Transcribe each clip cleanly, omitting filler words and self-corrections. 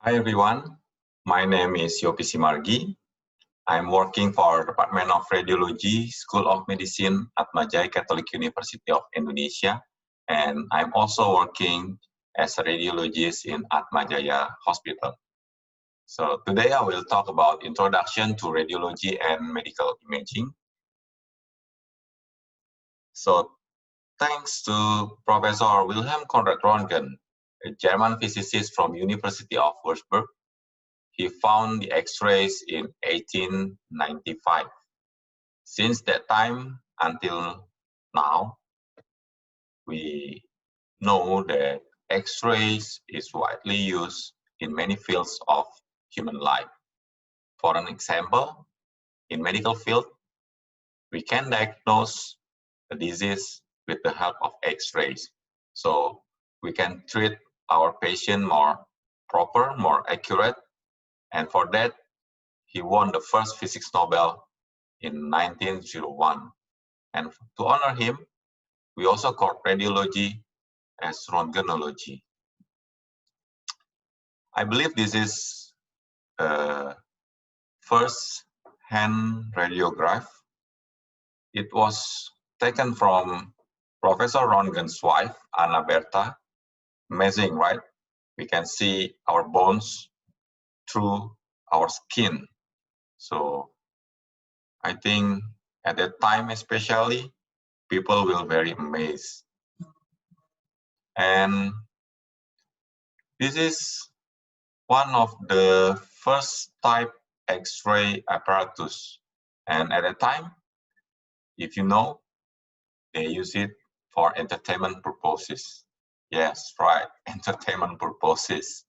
Hi everyone, my name is Yopi Simargi. I'm working for Department of Radiology, School of Medicine, Atma Jaya Catholic University of Indonesia, and I'm also working as a radiologist in Atma Jaya Hospital. So today I will talk about introduction to radiology and medical imaging. So thanks to Professor Wilhelm Conrad Röntgen, a German physicist from University of Würzburg, he found the X-rays in 1895. Since that time until now, we know that X-rays is widely used in many fields of human life. For an example, in medical field, we can diagnose a disease with the help of X-rays. So we can treat our patient more proper, more accurate, and for that, he won the first physics Nobel in 1901. And to honor him, we also call radiology as röntgenology. I believe this is first hand radiograph. It was taken from Professor Röntgen's wife, Anna Bertha. Amazing, right? We can see our bones through our skin. So I think at that time especially, people will very amazed. And this is one of the first type X-ray apparatus. And at that time, if you know, they use it for entertainment purposes. Yes, right, entertainment purposes.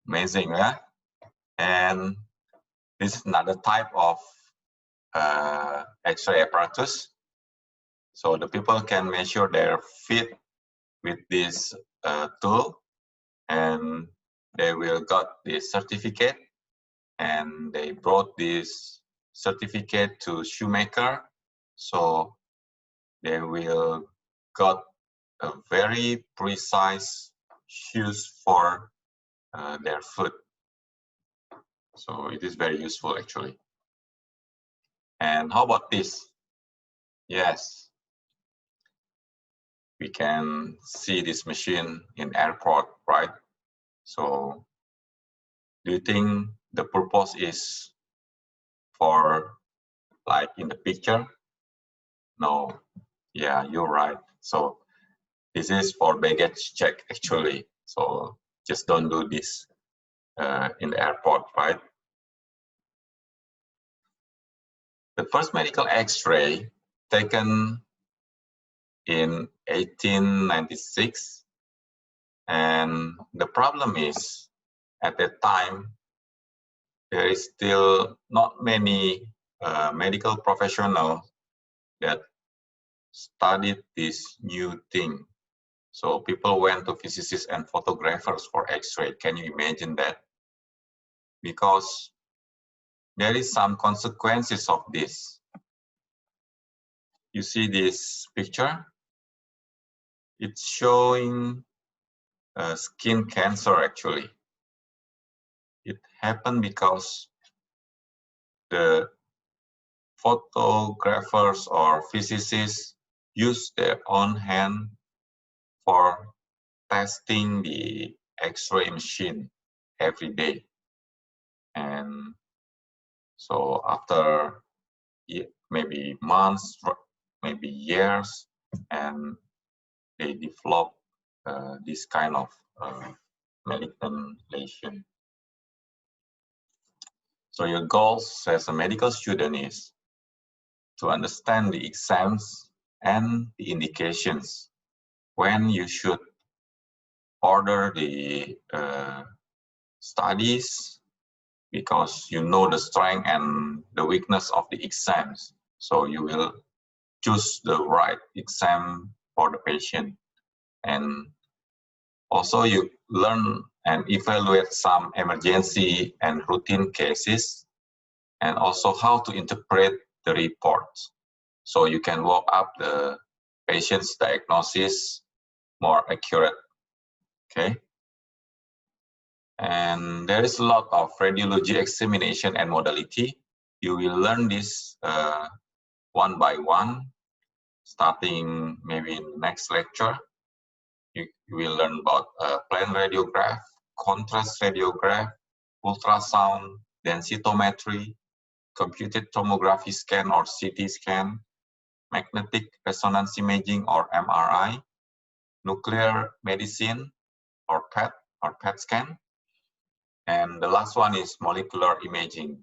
Amazing, yeah? And this is another type of X-ray apparatus. So the people can measure their feet with this tool, and they will got this certificate, and they brought this certificate to shoemaker, so they will got a very precise shoes for their foot. So it is very useful actually. And how about this? Yes, we can see this machine in airport, right? So do you think the purpose is for like in the picture? No, yeah, you're right. So this is for baggage check actually. So just don't do this in the airport, right? The first medical X-ray taken in 1896, and the problem is at that time there is still not many medical professionals that studied this new thing. So people went to physicists and photographers for X-ray. Can you imagine that? Because there is some consequences of this. You see this picture? It's showing skin cancer actually. It happened because the photographers or physicists use their own hand for testing the X-ray machine every day. And so after maybe months, maybe years, and they develop this kind of malignant lesion. So your goals as a medical student is to understand the exams and the indications when you should order the studies, because you know the strength and the weakness of the exams. So you will choose the right exam for the patient. And also you learn and evaluate some emergency and routine cases, and also how to interpret the reports. So you can work up the patient's diagnosis more accurate, okay? And there is a lot of radiology examination and modality. You will learn this one by one, starting maybe in the next lecture. You will learn about plain radiograph, contrast radiograph, ultrasound, densitometry, computed tomography scan or CT scan, magnetic resonance imaging or MRI, nuclear medicine or PET scan, and the last one is molecular imaging.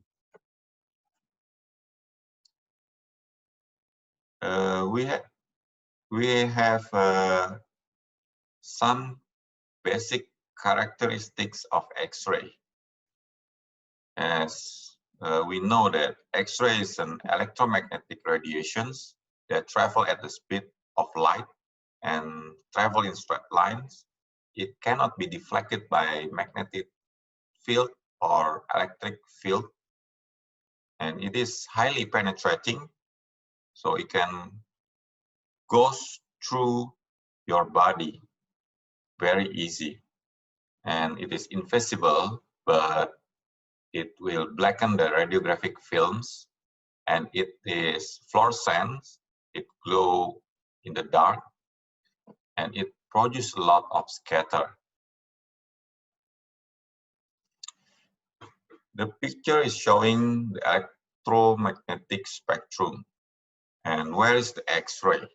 We have some basic characteristics of X-ray. As we know that X-ray is an electromagnetic radiations that travel at the speed of light and travel in straight lines. It cannot be deflected by magnetic field or electric field, and it is highly penetrating, so it can go through your body very easy, and it is invisible, but it will blacken the radiographic films, and it is fluorescent, it glow in the dark, and it produces a lot of scatter. The picture is showing the electromagnetic spectrum. And where is the X-ray?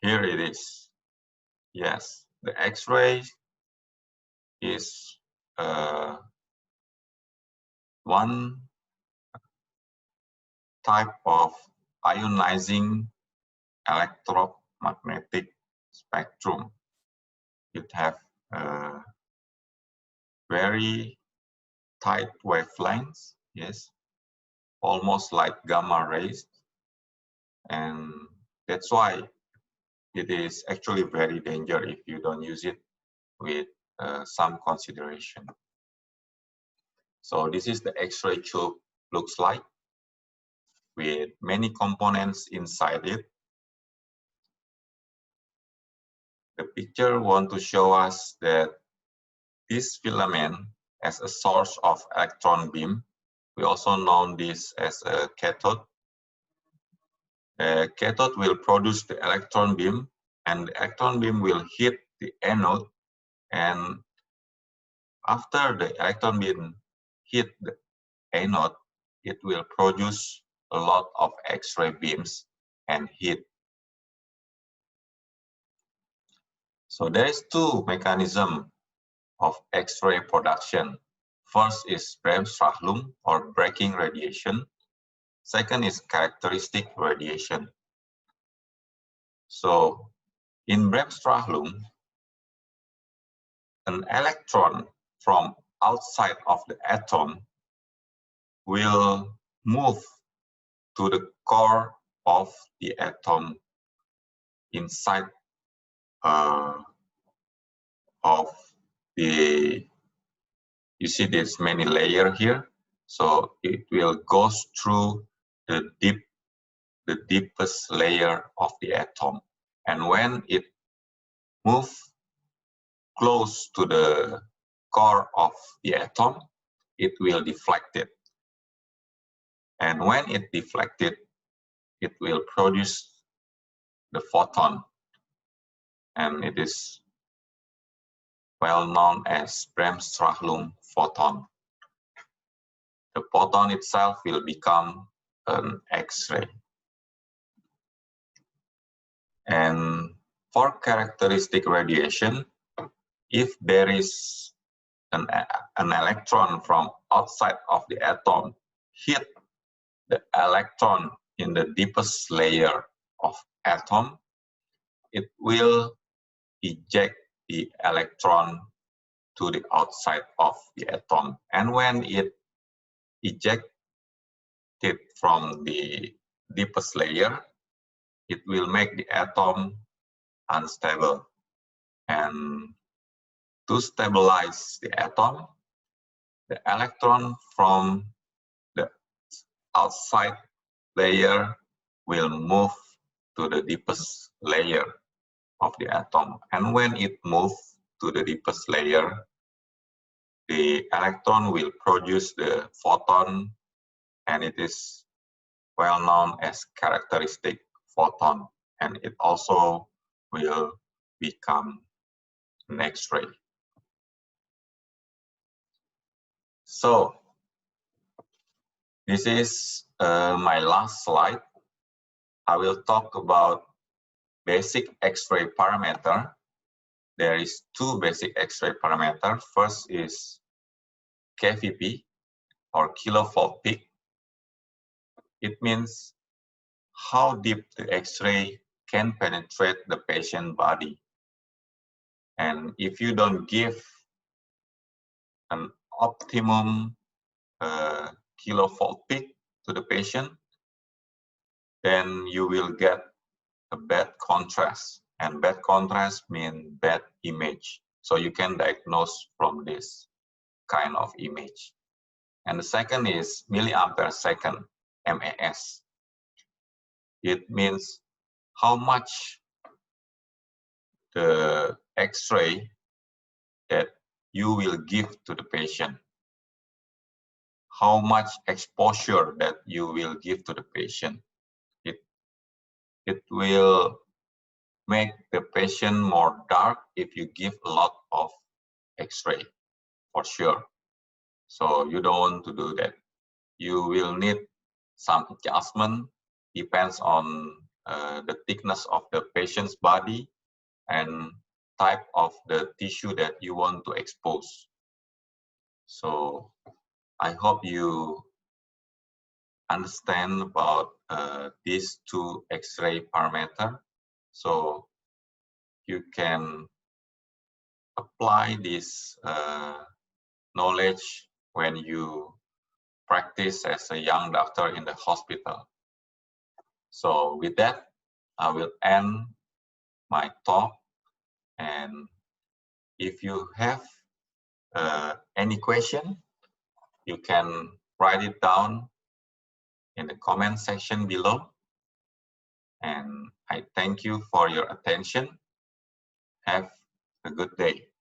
Here it is. Yes, the X-ray is one type of ionizing electromagnetic spectrum. It have very tight wavelengths, yes, almost like gamma rays, and that's why it is actually very dangerous if you don't use it with some consideration. So this is the X-ray tube looks like, with many components inside it. The picture want to show us that this filament as a source of electron beam. We also know this as a cathode. The cathode will produce the electron beam, and the electron beam will hit the anode, and after the electron beam hit the anode, it will produce a lot of X-ray beams and heat. So there is two mechanisms of X-ray production. First is Bremsstrahlung or breaking radiation. Second is characteristic radiation. So in Bremsstrahlung, an electron from outside of the atom will move to the core of the atom inside of the, you see there's many layers here, so it will go through the deepest layer of the atom, and when it moves close to the core of the atom, it will deflect it, and when it deflected, it will produce the photon, and it is well known as Bremsstrahlung photon. The photon itself will become an X-ray. And for characteristic radiation, if there is an electron from outside of the atom hit the electron in the deepest layer of atom, it will eject the electron to the outside of the atom. And when it ejected from the deepest layer, it will make the atom unstable. And to stabilize the atom, the electron from the outside layer will move to the deepest layer of the atom. And when it moves to the deepest layer, the electron will produce the photon, and it is well known as characteristic photon, and it also will become an X-ray. So this is my last slide. I will talk about basic X-ray parameter. There is two basic X-ray parameter. First is KVP, or kilovolt peak. It means how deep the X-ray can penetrate the patient body. And if you don't give an optimum kilovolt peak to the patient, then you will get a bad contrast. And bad contrast means bad image. So you can diagnose from this kind of image. And the second is milliampere second, MAS. It means how much the X-ray that you will give to the patient, how much exposure that you will give to the patient. It will make the patient more dark if you give a lot of X-ray, for sure. So you don't want to do that. You will need some adjustment, depends on the thickness of the patient's body and type of the tissue that you want to expose. So I hope you understand about these two X-ray parameters. So you can apply this knowledge when you practice as a young doctor in the hospital. So with that, I will end my talk. And if you have any question, you can write it down in the comment section below. And I thank you for your attention. Have a good day.